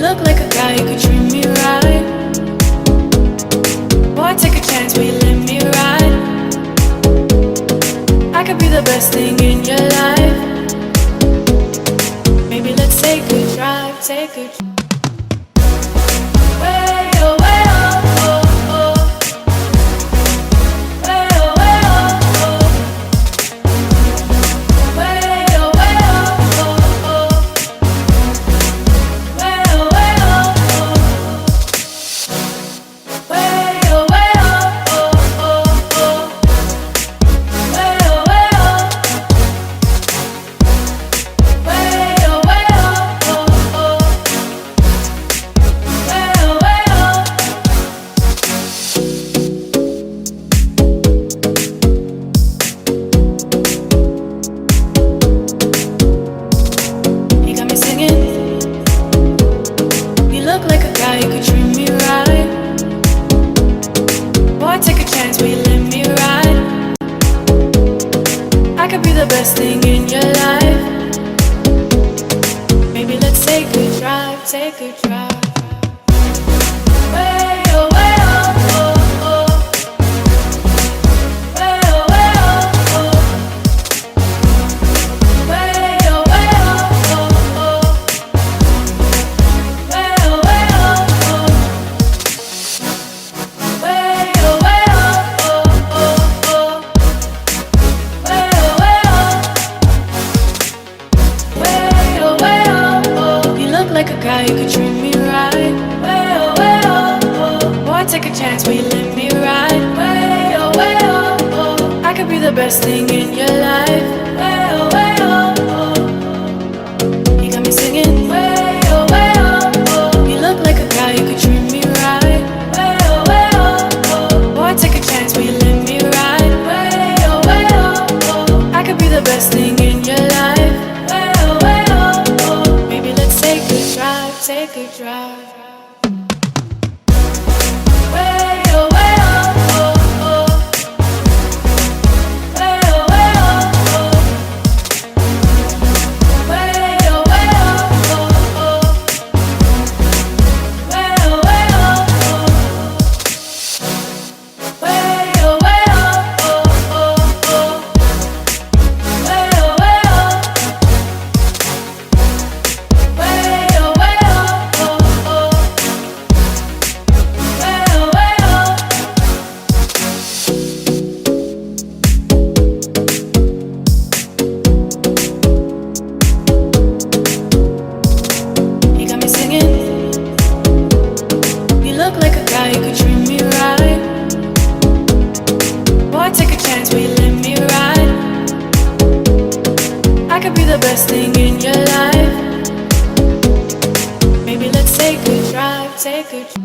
look like a guy who could treat me right. Boy, take a chance, will you let me ride? I could be the best thing in your life. Maybe let's take a drive, take a drive. Like a guy who could treat me right. Boy, take a chance, will you let me ride? I could be the best thing in your life. Maybe let's take a drive, take a drive. Like a guy who could treat me right. Boy, take a chance, will you let me ride? I could be the best thing in your life. You got me singing. You look like a guy who could treat me right. Boy, take a chance, will you let me ride? I could be the best thing in your life. Take a drive. Look like a guy who could treat me right. Boy, take a chance, will you let me ride? I could be the best thing in your life. Maybe let's take a drive, take a drive.